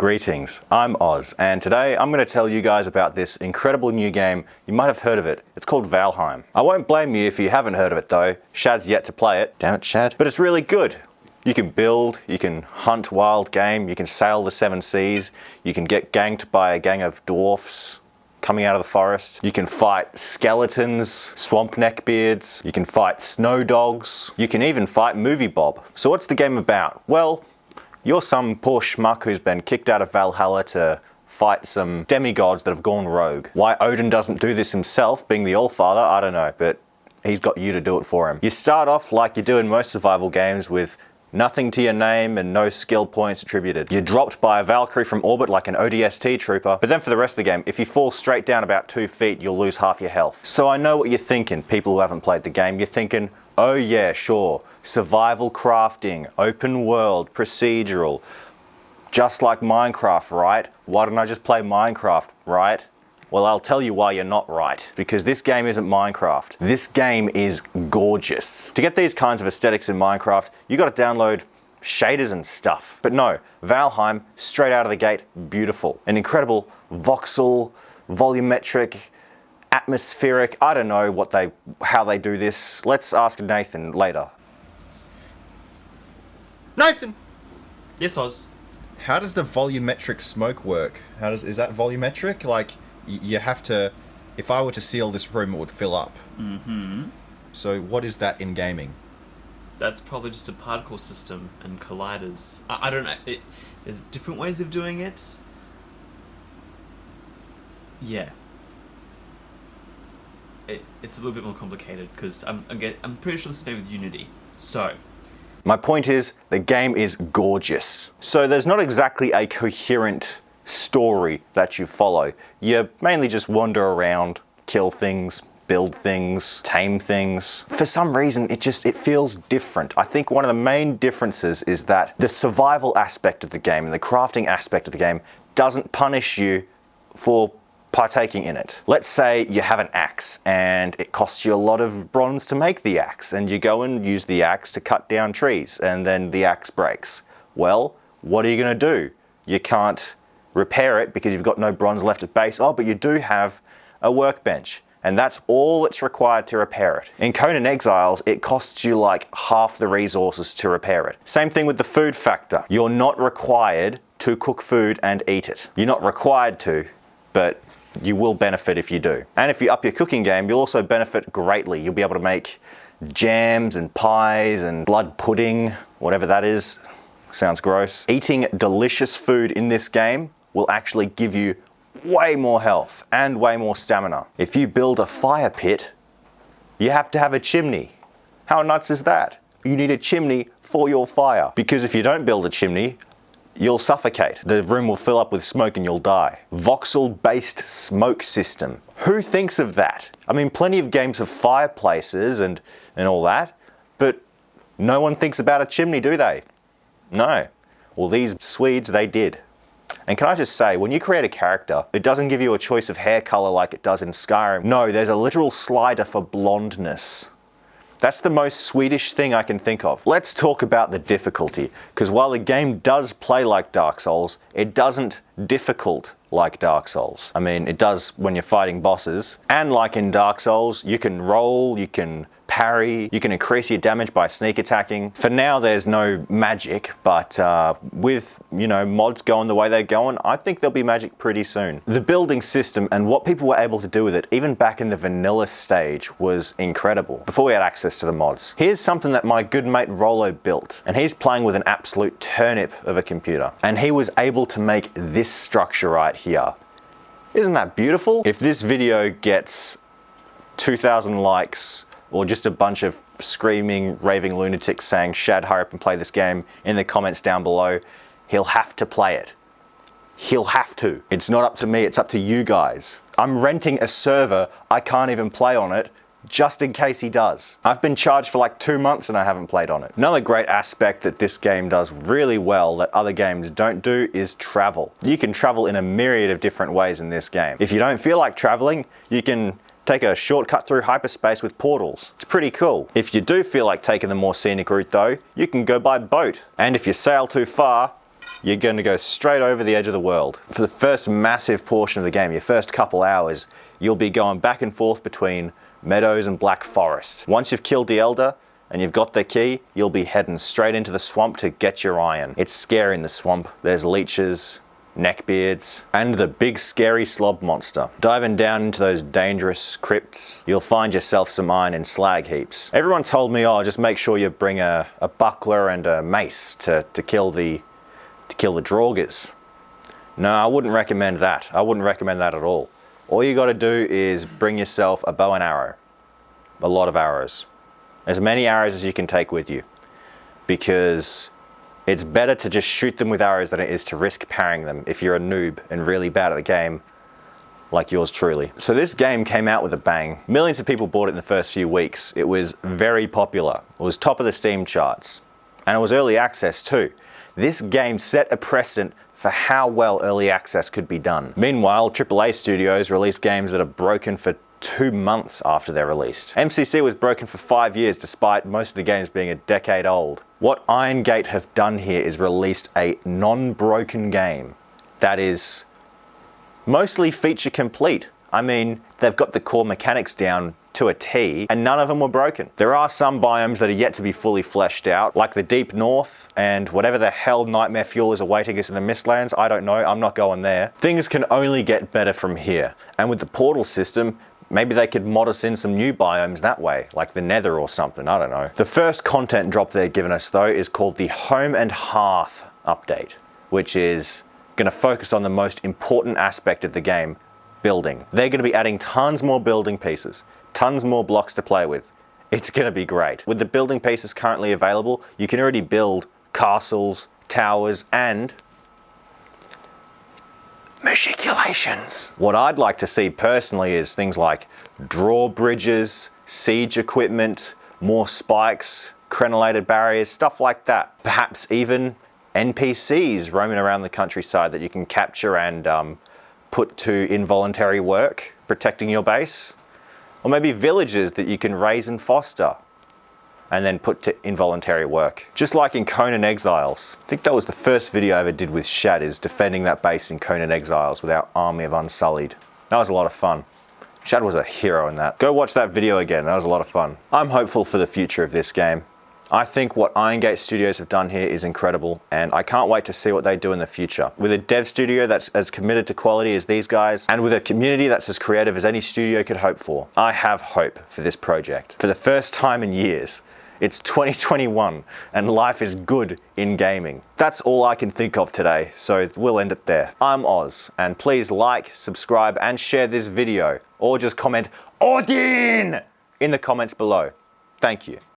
Greetings, I'm Oz, and today I'm going to tell you guys about this incredible new game. You might have heard of it. It's called Valheim. I won't blame you if you haven't heard of it though. Shad's yet to play it. Damn it, Shad. But it's really good. You can build, you can hunt wild game, you can sail the seven seas, you can get ganked by a gang of dwarfs coming out of the forest. You can fight skeletons, swamp neckbeards, you can fight snow dogs, you can even fight Movie Bob. So what's the game about? Well, you're some poor schmuck who's been kicked out of Valhalla to fight some demigods that have gone rogue. Why Odin doesn't do this himself, being the Allfather, I don't know, but he's got you to do it for him. You start off like you do in most survival games with nothing to your name and no skill points attributed. You're dropped by a Valkyrie from orbit like an ODST trooper, but then for the rest of the game, if you fall straight down about 2 feet, you'll lose half your health. So I know what you're thinking, people who haven't played the game. You're thinking, oh yeah, sure, survival crafting, open world, procedural, just like Minecraft, right? Why don't I just play Minecraft, right? Well, I'll tell you why you're not right. Because this game isn't Minecraft. This game is gorgeous. To get these kinds of aesthetics in Minecraft, you gotta download shaders and stuff. But no, Valheim, straight out of the gate, beautiful. An incredible voxel, volumetric, atmospheric, I don't know how they do this. Let's ask Nathan later. Nathan! Yes, Oz. How does the volumetric smoke work? Is that volumetric? Like, you have to, if I were to seal this room, it would fill up. Mm-hmm. So what is that in gaming? That's probably just a particle system and colliders. I don't know. There's different ways of doing it. Yeah. It's a little bit more complicated because I'm pretty sure this is made with Unity. So. My point is, the game is gorgeous. So there's not exactly a coherent story that you follow. You mainly just wander around, kill things, build things, tame things. For some reason, it feels different. I think one of the main differences is that the survival aspect of the game and the crafting aspect of the game doesn't punish you for partaking in it. Let's say you have an axe and it costs you a lot of bronze to make the axe, and you go and use the axe to cut down trees and then the axe breaks. Well, what are you gonna do? You can't repair it because you've got no bronze left at base. Oh, but you do have a workbench, and that's all that's required to repair it. In Conan Exiles, it costs you like half the resources to repair it. Same thing with the food factor. You're not required to cook food and eat it. You're not required to, but you will benefit if you do. And if you up your cooking game, you'll also benefit greatly. You'll be able to make jams and pies and blood pudding, whatever that is. Sounds gross. Eating delicious food in this game will actually give you way more health and way more stamina. If you build a fire pit, you have to have a chimney. How nuts is that? You need a chimney for your fire. Because if you don't build a chimney, you'll suffocate. The room will fill up with smoke and you'll die. Voxel-based smoke system. Who thinks of that? I mean, plenty of games have fireplaces and all that, but no one thinks about a chimney, do they? No. Well, these Swedes, they did. And can I just say, when you create a character, it doesn't give you a choice of hair color like it does in Skyrim. No, there's a literal slider for blondness. That's the most Swedish thing I can think of. Let's talk about the difficulty, because while the game does play like Dark Souls, it doesn't difficult like Dark Souls. I mean, it does when you're fighting bosses. And like in Dark Souls, you can roll, you can parry, you can increase your damage by sneak attacking. For now, there's no magic, but with, mods going the way they're going, I think there'll be magic pretty soon. The building system and what people were able to do with it, even back in the vanilla stage, was incredible, before we had access to the mods. Here's something that my good mate Rollo built, and he's playing with an absolute turnip of a computer, and he was able to make this structure right here. Isn't that beautiful? If this video gets 2,000 likes, or just a bunch of screaming, raving lunatics saying, Shad, hurry up and play this game, in the comments down below, he'll have to play it. He'll have to. It's not up to me, it's up to you guys. I'm renting a server, I can't even play on it, just in case he does. I've been charged for like 2 months and I haven't played on it. Another great aspect that this game does really well that other games don't do is travel. You can travel in a myriad of different ways in this game. If you don't feel like traveling, you can take a shortcut through hyperspace with portals. It's pretty cool. If you do feel like taking the more scenic route though, you can go by boat. And if you sail too far, you're going to go straight over the edge of the world. For the first massive portion of the game, your first couple hours, you'll be going back and forth between meadows and black forest. Once you've killed the elder and you've got their key, you'll be heading straight into the swamp to get your iron. It's scary in the swamp. There's leeches, neckbeards, and the big scary slob monster. Diving down into those dangerous crypts, you'll find yourself some iron in slag heaps. Everyone told me, oh, just make sure you bring a buckler and a mace to kill the draugrs. No, I wouldn't recommend that. I wouldn't recommend that at all. All you gotta do is bring yourself a bow and arrow. A lot of arrows. As many arrows as you can take with you. Because it's better to just shoot them with arrows than it is to risk parrying them if you're a noob and really bad at the game, like yours truly. So this game came out with a bang. Millions of people bought it in the first few weeks. It was very popular. It was top of the Steam charts. And it was early access too. This game set a precedent for how well early access could be done. Meanwhile, AAA studios release games that are broken for 2 months after they're released. MCC was broken for 5 years despite most of the games being a decade old. What Iron Gate have done here is released a non-broken game that is mostly feature complete. I mean, they've got the core mechanics down to a T, and none of them were broken. There are some biomes that are yet to be fully fleshed out, like the Deep North and whatever the hell nightmare fuel is awaiting us in the Mistlands. I don't know, I'm not going there. Things can only get better from here. And with the portal system, maybe they could mod us in some new biomes that way, like the Nether or something, I don't know. The first content drop they're giving us though is called the Home and Hearth update, which is gonna focus on the most important aspect of the game, building. They're gonna be adding tons more building pieces, tons more blocks to play with. It's gonna be great. With the building pieces currently available, you can already build castles, towers, and machiculations. What I'd like to see personally is things like drawbridges, siege equipment, more spikes, crenellated barriers, stuff like that. Perhaps even NPCs roaming around the countryside that you can capture and put to involuntary work, protecting your base. Or maybe villages that you can raise and foster and then put to involuntary work. Just like in Conan Exiles. I think that was the first video I ever did with Shad, is defending that base in Conan Exiles with our army of Unsullied. That was a lot of fun. Shad was a hero in that. Go watch that video again, that was a lot of fun. I'm hopeful for the future of this game. I think what Iron Gate Studios have done here is incredible, and I can't wait to see what they do in the future. With a dev studio that's as committed to quality as these guys, and with a community that's as creative as any studio could hope for, I have hope for this project. For the first time in years, it's 2021, and life is good in gaming. That's all I can think of today, so we'll end it there. I'm Oz, and please like, subscribe, and share this video, or just comment ODIN in the comments below. Thank you.